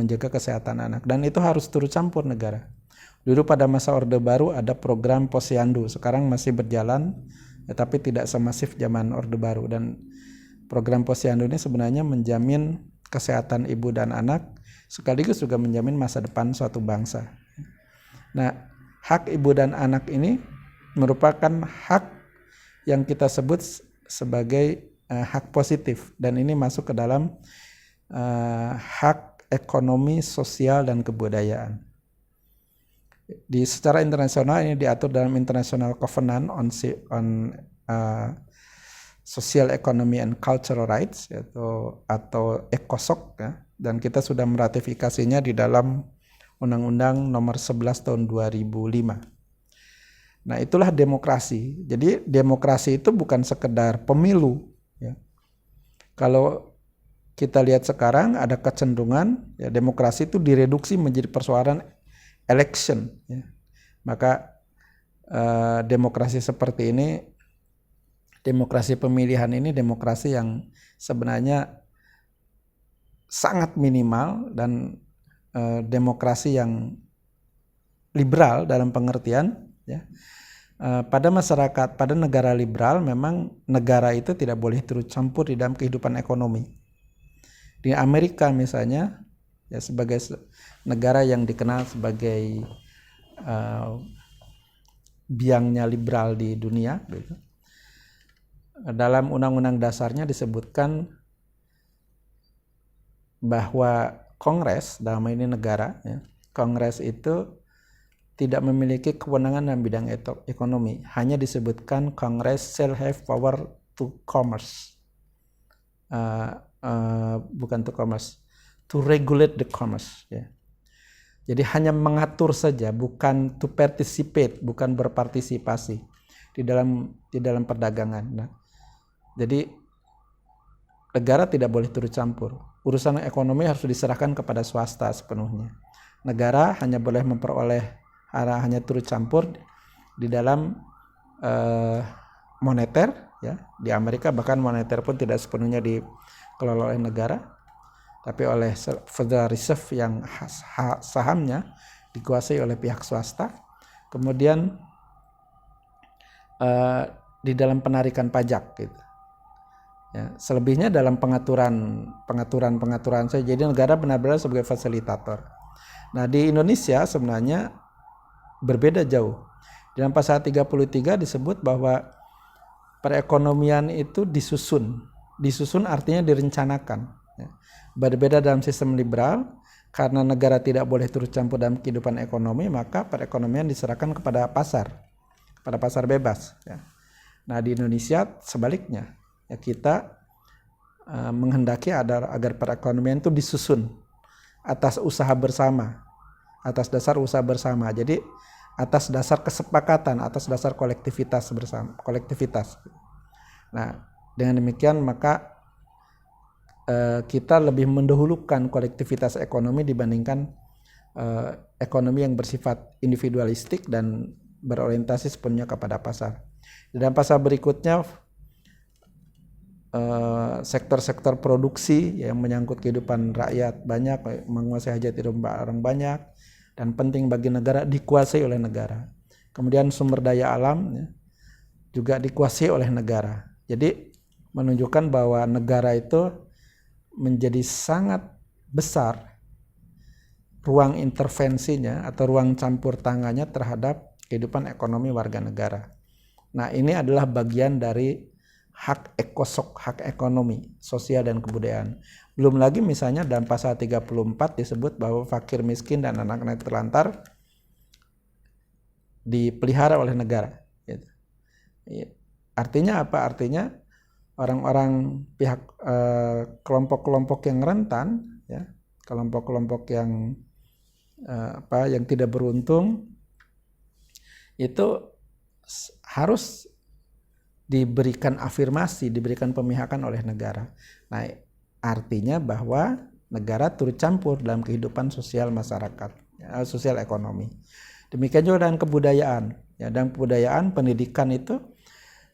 menjaga kesehatan anak, dan itu harus turut campur negara. Dulu pada masa Orde Baru ada program Posyandu, sekarang masih berjalan, tapi tidak semasif zaman Orde Baru. Dan program Posyandu ini sebenarnya menjamin kesehatan ibu dan anak, sekaligus juga menjamin masa depan suatu bangsa. Nah, hak ibu dan anak ini merupakan hak yang kita sebut sebagai hak positif, dan ini masuk ke dalam hak ekonomi, sosial, dan kebudayaan. Secara internasional ini diatur dalam International Covenant on Social Economy and Cultural Rights, atau ECOSOC, ya, dan kita sudah meratifikasinya di dalam Undang-Undang Nomor 11 Tahun 2005. Nah, itulah demokrasi. Jadi demokrasi itu bukan sekedar pemilu, ya. Kalau kita lihat sekarang ada kecenderungan, ya, demokrasi itu direduksi menjadi persoalan election, ya. Maka demokrasi seperti ini, demokrasi pemilihan ini demokrasi yang sebenarnya sangat minimal, dan demokrasi yang liberal dalam pengertian, ya. Pada masyarakat, pada negara liberal, memang negara itu tidak boleh turut campur di dalam kehidupan ekonomi. Di Amerika misalnya, ya, sebagai negara yang dikenal sebagai biangnya liberal di dunia, gitu. Dalam undang-undang dasarnya disebutkan bahwa Kongres, dalam ini negara, ya, Kongres itu tidak memiliki kewenangan dalam bidang ekonomi. Hanya disebutkan Kongres shall have power to commerce, bukan to commerce, to regulate the commerce, ya. Jadi hanya mengatur saja, bukan to participate, bukan berpartisipasi di dalam perdagangan. Nah, jadi negara tidak boleh turut campur. Urusan ekonomi harus diserahkan kepada swasta sepenuhnya. Negara hanya boleh hanya turut campur di dalam moneter, ya. Di Amerika bahkan moneter pun tidak sepenuhnya dikelola oleh negara, tapi oleh Federal Reserve yang sahamnya dikuasai oleh pihak swasta. Kemudian di dalam penarikan pajak, gitu. Ya, selebihnya dalam pengaturan saja. Jadi negara benar-benar sebagai fasilitator. Nah, di Indonesia sebenarnya berbeda jauh. Dalam pasal 33 disebut bahwa perekonomian itu disusun. Disusun artinya direncanakan, ya. Berbeda dalam sistem liberal, karena negara tidak boleh turut campur dalam kehidupan ekonomi, maka perekonomian diserahkan kepada pasar bebas, ya. Nah, di Indonesia sebaliknya, ya, kita menghendaki agar perekonomian itu disusun atas usaha bersama, atas dasar usaha bersama. Jadi atas dasar kesepakatan, atas dasar kolektivitas bersama, kolektivitas. Nah, dengan demikian maka kita lebih mendahulukan kolektivitas ekonomi dibandingkan ekonomi yang bersifat individualistik dan berorientasi sepenuhnya kepada pasar. Di dalam pasal berikutnya, sektor-sektor produksi yang menyangkut kehidupan rakyat banyak, menguasai hajat hidup orang banyak, dan penting bagi negara dikuasai oleh negara. Kemudian sumber daya alam, ya, juga dikuasai oleh negara. Jadi menunjukkan bahwa negara itu menjadi sangat besar ruang intervensinya atau ruang campur tangannya terhadap kehidupan ekonomi warga negara. Nah, ini adalah bagian dari hak ECOSOC, hak ekonomi, sosial, dan kebudayaan. Belum lagi misalnya dalam pasal 34 disebut bahwa fakir miskin dan anak-anak terlantar dipelihara oleh negara, gitu. Artinya apa? Artinya orang-orang pihak kelompok-kelompok yang rentan, ya, kelompok-kelompok yang yang tidak beruntung itu harus diberikan afirmasi, diberikan pemihakan oleh negara. Nah, artinya bahwa negara turut campur dalam kehidupan sosial masyarakat, ya, sosial ekonomi. Demikian juga dengan kebudayaan, ya, dan kebudayaan, pendidikan itu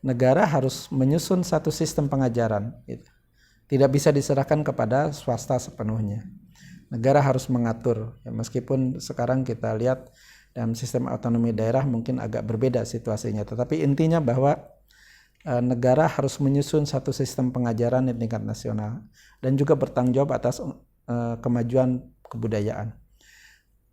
negara harus menyusun satu sistem pengajaran, gitu. Tidak bisa diserahkan kepada swasta sepenuhnya. negara harus mengatur. Ya, meskipun sekarang kita lihat dalam sistem otonomi daerah mungkin agak berbeda situasinya, tetapi intinya bahwa negara harus menyusun satu sistem pengajaran di tingkat nasional dan juga bertanggung jawab atas kemajuan kebudayaan.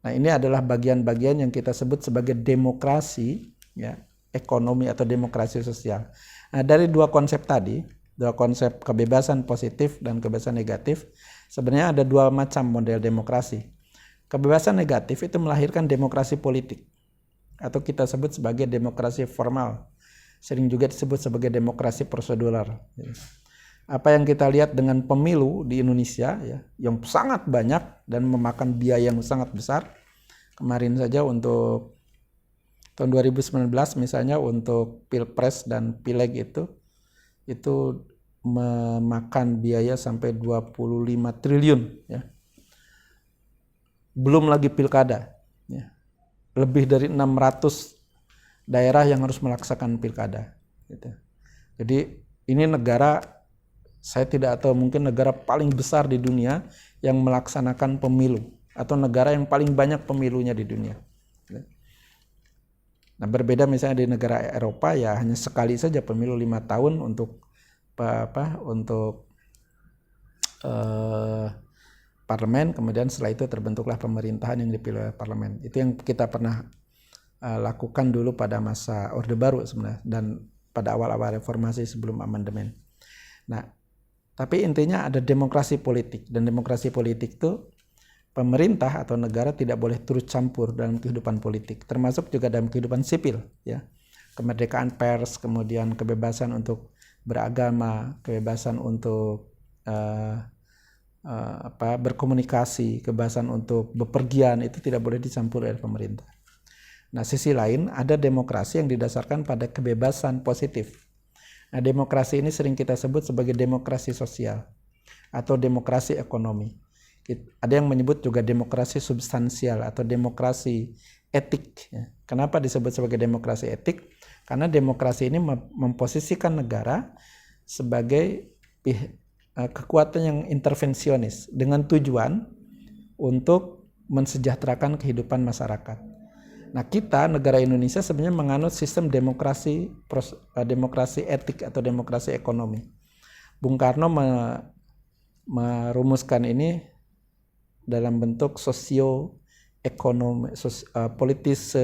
Nah, ini adalah bagian-bagian yang kita sebut sebagai demokrasi, ya, ekonomi atau demokrasi sosial. Nah, dari dua konsep tadi, dua konsep kebebasan positif dan kebebasan negatif, sebenarnya ada dua macam model demokrasi. Kebebasan negatif itu melahirkan demokrasi politik, atau kita sebut sebagai demokrasi formal, sering juga disebut sebagai demokrasi prosedural. Apa yang kita lihat dengan pemilu di Indonesia, ya, yang sangat banyak dan memakan biaya yang sangat besar. Kemarin saja untuk tahun 2019 misalnya untuk Pilpres dan Pileg itu memakan biaya sampai 25 triliun, ya. Belum lagi pilkada, ya. Lebih dari 600 daerah yang harus melaksanakan pilkada, gitu. Jadi ini negara, saya tidak tahu, mungkin negara paling besar di dunia yang melaksanakan pemilu, atau negara yang paling banyak pemilunya di dunia. Nah, berbeda misalnya di negara Eropa, ya hanya sekali saja pemilu 5 tahun untuk parlemen, kemudian setelah itu terbentuklah pemerintahan yang dipilih oleh parlemen. Itu yang kita pernah lakukan dulu pada masa Orde Baru sebenarnya, dan pada awal-awal reformasi sebelum amandemen. Nah, tapi intinya ada demokrasi politik, dan demokrasi politik itu pemerintah atau negara tidak boleh turut campur dalam kehidupan politik, termasuk juga dalam kehidupan sipil, ya. Kemerdekaan pers, kemudian kebebasan untuk beragama, kebebasan untuk berkomunikasi, kebebasan untuk bepergian, itu tidak boleh dicampur oleh pemerintah. Nah, sisi lain ada demokrasi yang didasarkan pada kebebasan positif. Nah, demokrasi ini sering kita sebut sebagai demokrasi sosial atau demokrasi ekonomi. Ada yang menyebut juga demokrasi substansial atau demokrasi etik. Kenapa disebut sebagai demokrasi etik? Karena demokrasi ini memposisikan negara sebagai kekuatan yang intervensionis dengan tujuan untuk mensejahterakan kehidupan masyarakat. Nah, kita negara Indonesia sebenarnya menganut sistem demokrasi etik atau demokrasi ekonomi. Bung Karno merumuskan ini dalam bentuk sosioekonomi, politis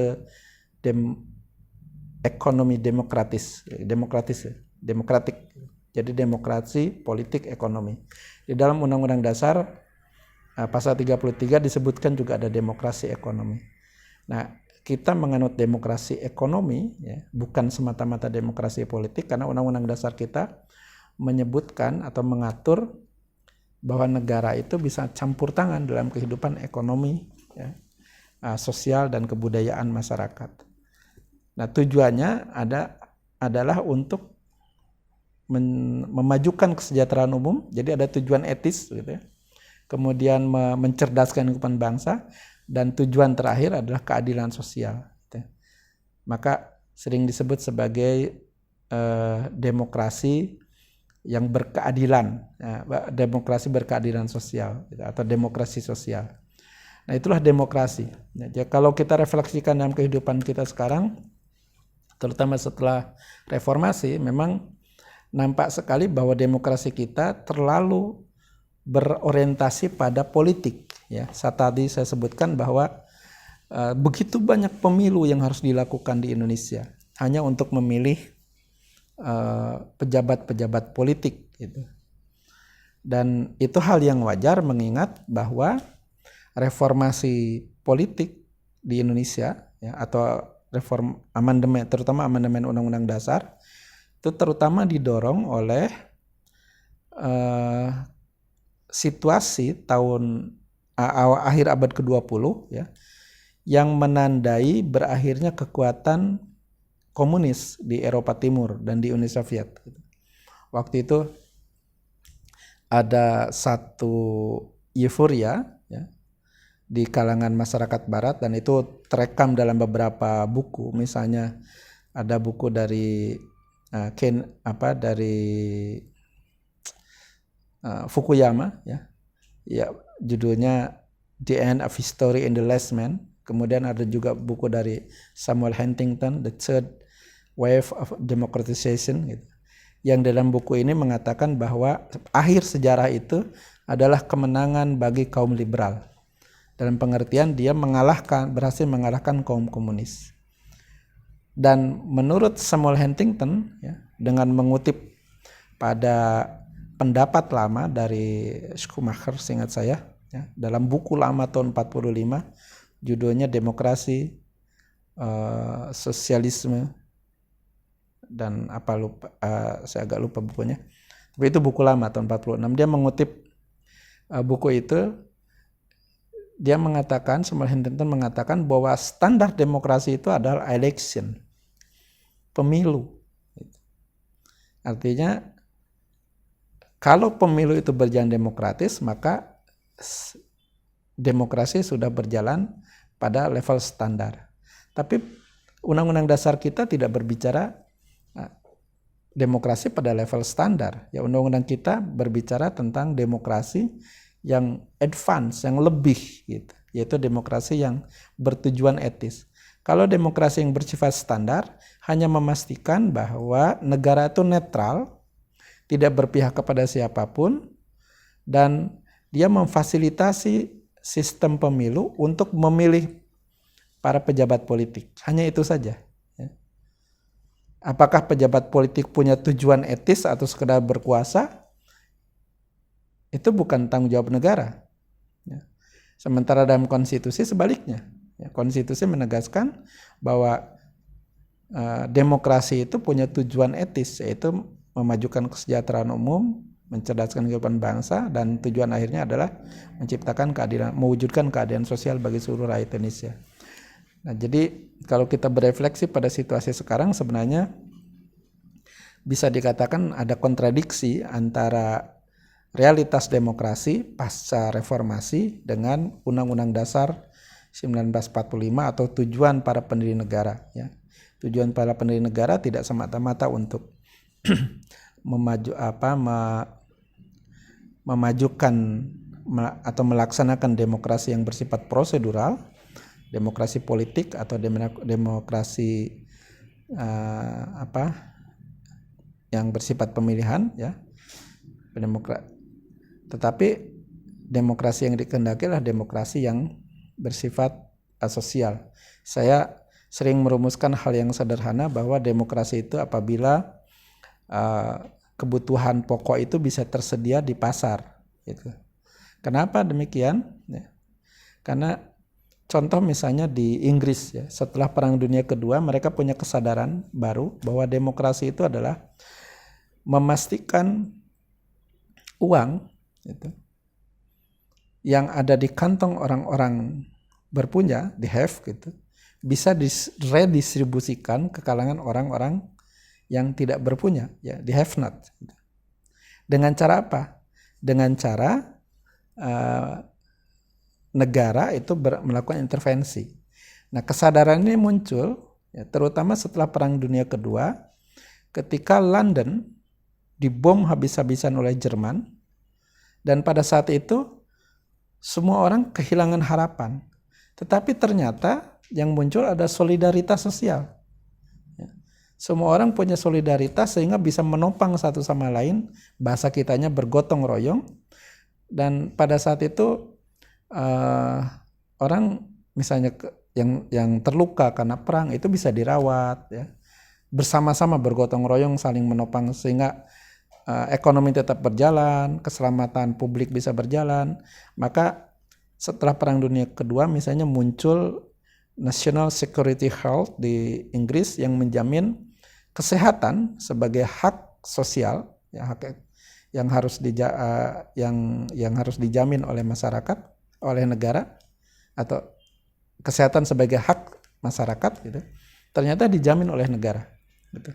ekonomi demokratik. Jadi demokrasi, politik, ekonomi. Di dalam Undang-Undang Dasar pasal 33 disebutkan juga ada demokrasi ekonomi. Nah, kita menganut demokrasi ekonomi, ya, bukan semata-mata demokrasi politik, karena Undang-Undang Dasar kita menyebutkan atau mengatur bahwa negara itu bisa campur tangan dalam kehidupan ekonomi, ya, sosial dan kebudayaan masyarakat. Nah, tujuannya adalah untuk memajukan kesejahteraan umum, jadi ada tujuan etis, gitu ya. Kemudian mencerdaskan kehidupan bangsa, dan tujuan terakhir adalah keadilan sosial. Maka sering disebut sebagai demokrasi yang berkeadilan, demokrasi berkeadilan sosial, atau demokrasi sosial. Nah, itulah demokrasi. Jadi kalau kita refleksikan dalam kehidupan kita sekarang, terutama setelah reformasi, memang nampak sekali bahwa demokrasi kita terlalu berorientasi pada politik. Ya, tadi saya sebutkan bahwa begitu banyak pemilu yang harus dilakukan di Indonesia hanya untuk memilih pejabat-pejabat politik, gitu. Dan itu hal yang wajar mengingat bahwa reformasi politik di Indonesia, ya, atau reform amandemen, terutama amandemen Undang-Undang Dasar, itu terutama didorong oleh situasi tahun akhir abad ke-20, ya, yang menandai berakhirnya kekuatan komunis di Eropa Timur dan di Uni Soviet. Waktu itu ada satu euforia, ya, di kalangan masyarakat Barat, dan itu terekam dalam beberapa buku. Misalnya ada buku dari Fukuyama, ya, judulnya The End of History in the Last Man. Kemudian ada juga buku dari Samuel Huntington, The Third Wave of Democratization, gitu. Yang dalam buku ini mengatakan bahwa akhir sejarah itu adalah kemenangan bagi kaum liberal. Dalam pengertian dia berhasil mengalahkan kaum komunis. Dan menurut Samuel Huntington, ya, dengan mengutip pada pendapat lama dari Schumacher, seingat saya, ya, dalam buku lama tahun 45, judulnya Demokrasi, Sosialisme, dan apa lupa, saya agak lupa bukunya. Tapi itu buku lama tahun 46. Dia mengutip buku itu, dia mengatakan, Samuel Huntington mengatakan bahwa standar demokrasi itu adalah election, pemilu. Artinya kalau pemilu itu berjalan demokratis, maka demokrasi sudah berjalan pada level standar. Tapi Undang-Undang Dasar kita tidak berbicara demokrasi pada level standar. Ya, undang-undang kita berbicara tentang demokrasi yang advance, yang lebih, gitu, yaitu demokrasi yang bertujuan etis. Kalau demokrasi yang bersifat standar hanya memastikan bahwa negara itu netral, tidak berpihak kepada siapapun, dan dia memfasilitasi sistem pemilu untuk memilih para pejabat politik. Hanya itu saja. Apakah pejabat politik punya tujuan etis atau sekedar berkuasa? Itu bukan tanggung jawab negara. Sementara dalam konstitusi sebaliknya. Konstitusi menegaskan bahwa demokrasi itu punya tujuan etis, yaitu memajukan kesejahteraan umum, mencerdaskan kehidupan bangsa, dan tujuan akhirnya adalah menciptakan keadilan, mewujudkan keadilan sosial bagi seluruh rakyat Indonesia. Nah, jadi kalau kita berefleksi pada situasi sekarang, sebenarnya bisa dikatakan ada kontradiksi antara realitas demokrasi pasca reformasi dengan Undang-Undang Dasar 1945 atau tujuan para pendiri negara. Ya. Tujuan para pendiri negara tidak semata-mata untuk memajukan atau melaksanakan demokrasi yang bersifat prosedural, demokrasi politik atau demokrasi yang bersifat pemilihan, ya, tetapi demokrasi yang dikehendaki adalah demokrasi yang bersifat sosial. Saya sering merumuskan hal yang sederhana bahwa demokrasi itu apabila kebutuhan pokok itu bisa tersedia di pasar, gitu. Kenapa demikian? Ya. Karena contoh misalnya di Inggris, ya, setelah Perang Dunia Kedua mereka punya kesadaran baru bahwa demokrasi itu adalah memastikan uang, gitu, yang ada di kantong orang-orang berpunya, the have, gitu, bisa redistribusikan ke kalangan orang-orang yang tidak berpunya, ya, the have not. Gitu. Dengan cara apa? Dengan cara negara itu melakukan intervensi. Nah, kesadaran ini muncul, ya, terutama setelah Perang Dunia Kedua, ketika London dibom habis-habisan oleh Jerman, dan pada saat itu semua orang kehilangan harapan. Tetapi ternyata yang muncul ada solidaritas sosial. Ya. Semua orang punya solidaritas sehingga bisa menopang satu sama lain, bahasa kitanya bergotong royong, dan pada saat itu orang misalnya yang terluka karena perang itu bisa dirawat, ya, bersama-sama bergotong royong saling menopang sehingga ekonomi tetap berjalan, keselamatan publik bisa berjalan. Maka setelah Perang Dunia Kedua misalnya muncul National Security Health di Inggris yang menjamin kesehatan sebagai hak sosial, ya, hak yang harus dijamin oleh masyarakat, oleh negara, atau kesehatan sebagai hak masyarakat, gitu, ternyata dijamin oleh negara, gitu.